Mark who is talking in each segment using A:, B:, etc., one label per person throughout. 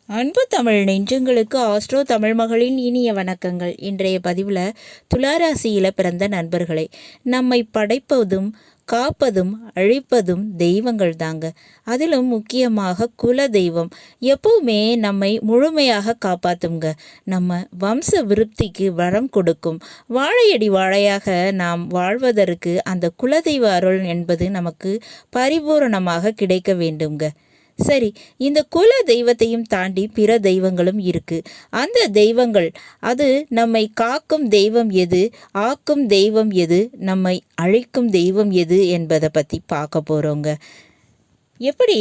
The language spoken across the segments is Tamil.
A: அன்பு தமிழ் நெஞ்சங்களுக்கு ஆஸ்ட்ரோ தமிழ் மகளின் இனிய வணக்கங்கள். இன்றைய பதிவில் துளாராசியில் பிறந்த நண்பர்களை நம்மை படைப்பதும் காப்பதும் அழிப்பதும் தெய்வங்கள் தாங்க. அதிலும் முக்கியமாக குல தெய்வம் எப்பவுமே நம்மை முழுமையாக காப்பாற்றுங்க. நம்ம வம்ச விருத்திக்கு வரம் கொடுக்கும். வாழையடி வாழையாக நாம் வாழ்வதற்கு அந்த குலதெய்வ அருள் என்பது நமக்கு பரிபூரணமாக கிடைக்க வேண்டுங்க. சரி, இந்த குல தெய்வத்தையும் தாண்டி பிற தெய்வங்களும் இருக்கு. அந்த தெய்வங்கள் அது நம்மை காக்கும் தெய்வம் எது, ஆக்கும் தெய்வம் எது, நம்மை அழிக்கும் தெய்வம் எது என்பதை பற்றி பார்க்க போகிறோங்க. எப்படி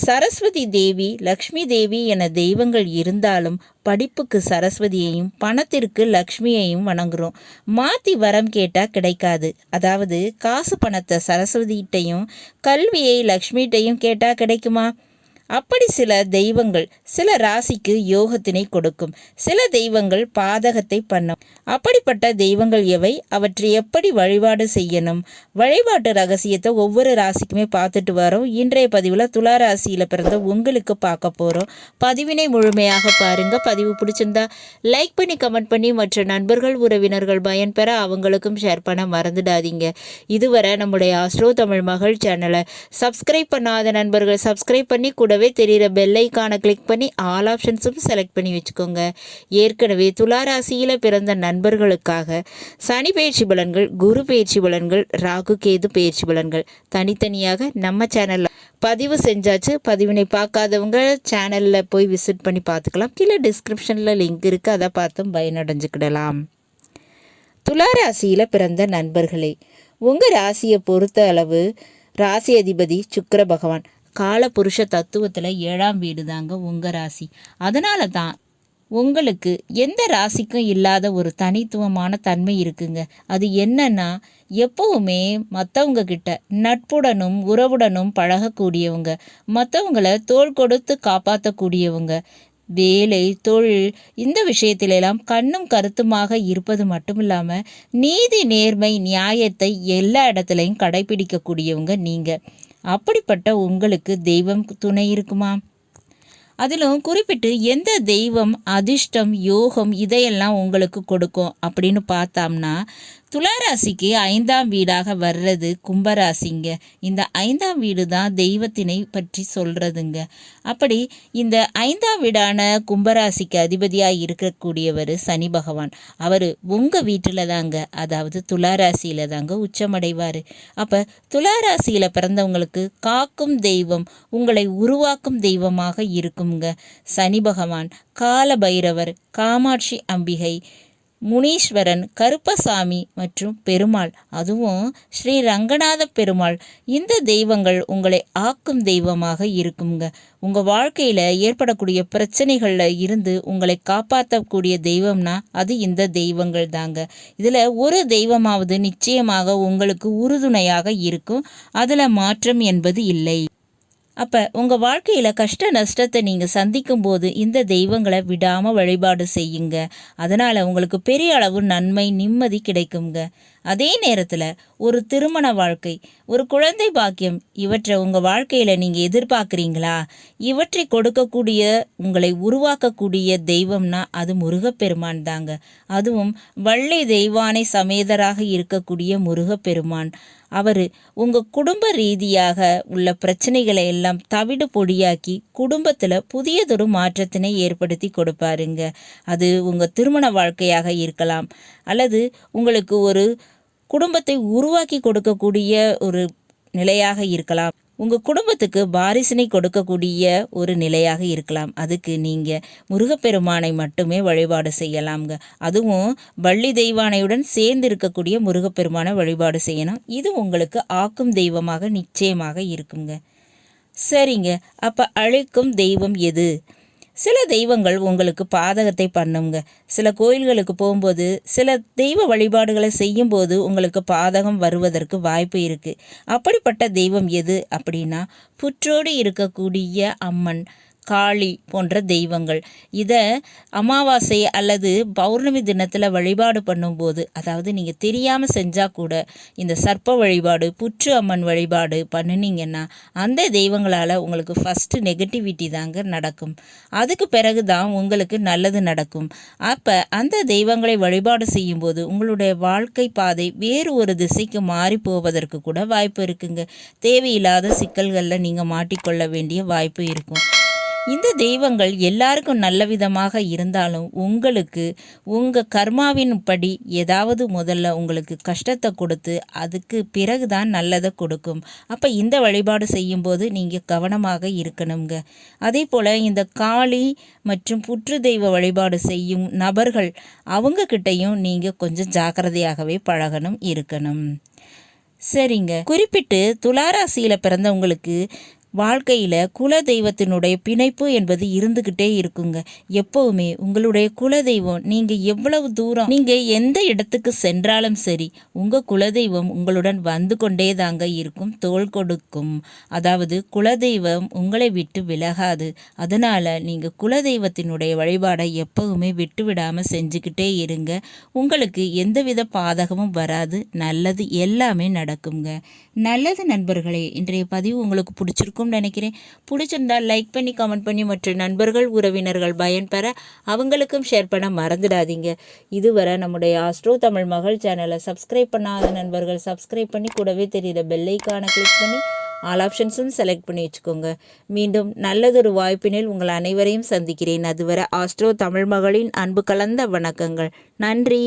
A: சரஸ்வதி தேவி, லக்ஷ்மி தேவி என தெய்வங்கள் இருந்தாலும் படிப்புக்கு சரஸ்வதியையும் பணத்திற்கு லக்ஷ்மியையும் வணங்குறோம். மாற்றி வரம் கேட்டால் கிடைக்காது. அதாவது காசு பணத்தை சரஸ்வதிகிட்டையும் கல்வியை லக்ஷ்மிகிட்டையும் கேட்டால் கிடைக்குமா? அப்படி சில தெய்வங்கள் சில ராசிக்கு யோகத்தினை கொடுக்கும், சில தெய்வங்கள் பாதகத்தை பண்ணும். அப்படிப்பட்ட தெய்வங்கள் எவை, அவற்றை எப்படி வழிபாடு செய்யணும், வழிபாட்டு ரகசியத்தை ஒவ்வொரு ராசிக்குமே பார்த்துட்டு வரோம். இன்றைய பதிவில் துலா ராசியில் பிறந்த உங்களுக்கு பார்க்க போகிறோம். பதிவினை முழுமையாக பாருங்கள். பதிவு பிடிச்சிருந்தா லைக் பண்ணி கமெண்ட் பண்ணி மற்ற நண்பர்கள் உறவினர்கள் பயன்பெற அவங்களுக்கும் ஷேர் பண்ண மறந்துடாதீங்க. இதுவரை நம்முடைய ஆஸ்ட்ரோ தமிழ் மகள் சேனலை சப்ஸ்கிரைப் பண்ணாத நண்பர்கள் சப்ஸ்கிரைப் பண்ணி கூட தெரிகிற பெல்லைக்கான கிளிக் பண்ணி ஆல் ஆப்ஷன்ஸும் செலக்ட் பண்ணி வச்சுக்கோங்க. ஏற்கனவே துளாராசியில் பிறந்த நண்பர்களுக்காக சனி பயிற்சி பலன்கள், குரு பயிற்சி பலன்கள், ராகு கேது பயிற்சி பலன்கள் தனித்தனியாக நம்ம சேனலில் பதிவு செஞ்சாச்சு. பதிவினை பார்க்காதவங்க சேனலில் போய் விசிட் பண்ணி பார்த்துக்கலாம். கீழே டிஸ்கிரிப்ஷனில் லிங்க் இருக்குது, அதை பார்த்தும் பயனடைஞ்சுக்கிடலாம். துளாராசியில் பிறந்த நண்பர்களே, உங்கள் ராசியை பொறுத்த அளவு ராசி அதிபதி சுக்கிர பகவான். கால புருஷ தத்துவத்தில் 7ஆம் வீடு தாங்க உங்கள் ராசி. அதனால தான் உங்களுக்கு எந்த ராசிக்கும் இல்லாத ஒரு தனித்துவமான தன்மை இருக்குங்க. அது என்னன்னா, எப்பவுமே மற்றவங்க கிட்ட நட்புடனும் உறவுடனும் பழகக்கூடியவங்க, மற்றவங்களை தோள் கொடுத்து காப்பாற்றக்கூடியவங்க, வேலை தொழில் இந்த விஷயத்திலெல்லாம் கண்ணும் கருத்துமாக இருப்பது மட்டும் இல்லாமல் நீதி நேர்மை நியாயத்தை எல்லா இடத்துலையும் கடைபிடிக்கக்கூடியவங்க நீங்கள். அப்படிப்பட்ட உங்களுக்கு தெய்வம் துணை இருக்குமா? அதிலும் குறிப்பிட்டு எந்த தெய்வம் அதிர்ஷ்டம் யோகம் இதையெல்லாம் உங்களுக்கு கொடுக்கும் அப்படின்னு பார்த்தோம்னா, துளாராசிக்கு 5ஆம் வீடாக வர்றது கும்பராசிங்க. இந்த 5ஆம் வீடு தான் தெய்வத்தினை பற்றி சொல்கிறதுங்க. அப்படி இந்த 5ஆம் வீடான கும்பராசிக்கு அதிபதியாக இருக்கக்கூடியவர் சனி பகவான். அவர் உங்கள் வீட்டில் தாங்க, அதாவது துளாராசியில் தாங்க உச்சமடைவார். அப்போ துளாராசியில் பிறந்தவங்களுக்கு காக்கும் தெய்வம், உங்களை உருவாக்கும் தெய்வமாக இருக்குங்க சனி பகவான். கால பைரவர், காமாட்சி அம்பிகை, முனீஸ்வரன், கருப்பசாமி மற்றும் பெருமாள், அதுவும் ஸ்ரீ ரங்கநாத பெருமாள், இந்த தெய்வங்கள் உங்களை ஆக்கும் தெய்வமாக இருக்குங்க. உங்கள் வாழ்க்கையில் ஏற்படக்கூடிய பிரச்சனைகளில் இருந்து உங்களை காப்பாற்றக்கூடிய தெய்வம்னா அது இந்த தெய்வங்கள் தாங்க. இதில் ஒரு தெய்வமாவது நிச்சயமாக உங்களுக்கு உறுதுணையாக இருக்கும். அதில் மாற்றம் என்பது இல்லை. அப்போ உங்கள் வாழ்க்கையில் கஷ்ட நஷ்டத்தை நீங்கள் சந்திக்கும் போது இந்த தெய்வங்களை விடாமல் வழிபாடு செய்யுங்க. அதனால் உங்களுக்கு பெரிய அளவு நன்மை நிம்மதி கிடைக்குங்க. அதே நேரத்தில் ஒரு திருமண வாழ்க்கை, ஒரு குழந்தை பாக்கியம் இவற்றை உங்கள் வாழ்க்கையில் நீங்கள் எதிர்பார்க்குறீங்களா? இவற்றை கொடுக்கக்கூடிய உங்களை உருவாக்கக்கூடிய தெய்வம்னா அது முருகப்பெருமான் தாங்க. அதுவும் வள்ளி தெய்வானை சமேதராக இருக்கக்கூடிய முருகப்பெருமான். அவர் உங்கள் குடும்ப ரீதியாக உள்ள பிரச்சனைகளை எல்லாம் தவிடு பொடியாக்கி குடும்பத்தில் புதியதொரு மாற்றத்தினை ஏற்படுத்தி கொடுப்பாருங்க. அது உங்கள் திருமண வாழ்க்கையாக இருக்கலாம், அல்லது உங்களுக்கு ஒரு குடும்பத்தை உருவாக்கி கொடுக்கக்கூடிய ஒரு நிலையாக இருக்கலாம், உங்கள் குடும்பத்துக்கு வாரிசினை கொடுக்கக்கூடிய ஒரு நிலையாக இருக்கலாம். அதுக்கு நீங்கள் முருகப்பெருமானை மட்டுமே வழிபாடு செய்யலாம்ங்க. அதுவும் வள்ளி தெய்வானையுடன் சேர்ந்து இருக்கக்கூடிய முருகப்பெருமானை வழிபாடு செய்யணும். இது உங்களுக்கு ஆக்கும் தெய்வமாக நிச்சயமாக இருக்குங்க. சரிங்க, அப்போ அழிக்கும் தெய்வம் எது? சில தெய்வங்கள் உங்களுக்கு பாதகத்தை பண்ணுங்க. சில கோயில்களுக்கு போகும்போது சில தெய்வ வழிபாடுகளை செய்யும்போது உங்களுக்கு பாதகம் வருவதற்கு வாய்ப்பு இருக்குது. அப்படிப்பட்ட தெய்வம் எது அப்படின்னா, புற்றோடு இருக்கக்கூடிய அம்மன், காளி போன்ற தெய்வங்கள். இதை அமாவாசை அல்லது பௌர்ணமி தினத்தில் வழிபாடு பண்ணும்போது, அதாவது நீங்கள் தெரியாமல் செஞ்சால் கூட இந்த சர்ப்ப வழிபாடு, புற்று அம்மன் வழிபாடு பண்ணினீங்கன்னா அந்த தெய்வங்களால் உங்களுக்கு ஃபஸ்ட்டு நெகட்டிவிட்டி தாங்க நடக்கும். அதுக்கு பிறகு தான் உங்களுக்கு நல்லது நடக்கும். அப்போ அந்த தெய்வங்களை வழிபாடு செய்யும்போது உங்களுடைய வாழ்க்கை பாதை வேறு ஒரு திசைக்கு மாறி போவதற்கு கூட வாய்ப்பு இருக்குங்க. தேவையில்லாத சிக்கல்களில் நீங்கள் மாட்டிக்கொள்ள வேண்டிய வாய்ப்பு இருக்கும். இந்த தெய்வங்கள் எல்லாருக்கும் நல்ல விதமாக இருந்தாலும் உங்களுக்கு உங்கள் கர்மாவின் படி ஏதாவது முதல்ல உங்களுக்கு கஷ்டத்தை கொடுத்து அதுக்கு பிறகு தான் நல்லதை கொடுக்கும். அப்போ இந்த வழிபாடு செய்யும்போது நீங்கள் கவனமாக இருக்கணுங்க. அதே போல் இந்த காளி மற்றும் புற்று தெய்வ வழிபாடு செய்யும் நபர்கள் அவங்கக்கிட்டையும் நீங்கள் கொஞ்சம் ஜாக்கிரதையாகவே இருக்கணும். சரிங்க, குறிப்பிட்டு துளாராசியில் பிறந்தவங்களுக்கு வாழ்க்கையில் குல தெய்வத்தினுடைய பிணைப்பு என்பது இருந்துக்கிட்டே இருக்குங்க. எப்போவுமே உங்களுடைய குலதெய்வம், நீங்கள் எவ்வளவு தூரம் நீங்கள் எந்த இடத்துக்கு சென்றாலும் சரி உங்கள் குலதெய்வம் உங்களுடன் வந்து கொண்டே தாங்க இருக்கும், தோள் கொடுக்கும். அதாவது குலதெய்வம் உங்களை விட்டு விலகாது. அதனால் நீங்கள் குலதெய்வத்தினுடைய வழிபாடை எப்போவுமே விட்டு விடாமல் செஞ்சுக்கிட்டே இருங்க. உங்களுக்கு எந்தவித பாதகமும் வராது, நல்லது எல்லாமே நடக்குங்க. நல்லது நண்பர்களே, இன்றைய பதிவு உங்களுக்கு பிடிச்சிருக்கும் நினைக்கிறேன். பிடிச்சிருந்தால் லைக் பண்ணி கமெண்ட் பண்ணி மற்ற நண்பர்கள் உறவினர்கள் பயன்பெற அவங்களுக்கும் ஷேர் பண்ண மறந்துடாதீங்க. இதுவரை நம்முடைய ஆஸ்ட்ரோ தமிழ் மகள் சேனலை சப்ஸ்கிரைப் பண்ணாத நண்பர்கள் சப்ஸ்கிரைப் பண்ணி கூடவே தெரியுற பெல்லைக்கான கிளிக் பண்ணி ஆல் ஆப்ஷன்ஸும் செலக்ட் பண்ணி வச்சுக்கோங்க. மீண்டும் நல்லதொரு வாய்ப்பினில் உங்கள் அனைவரையும் சந்திக்கிறேன். அதுவரை ஆஸ்ட்ரோ தமிழ் மகளின் அன்பு கலந்த வணக்கங்கள். நன்றி.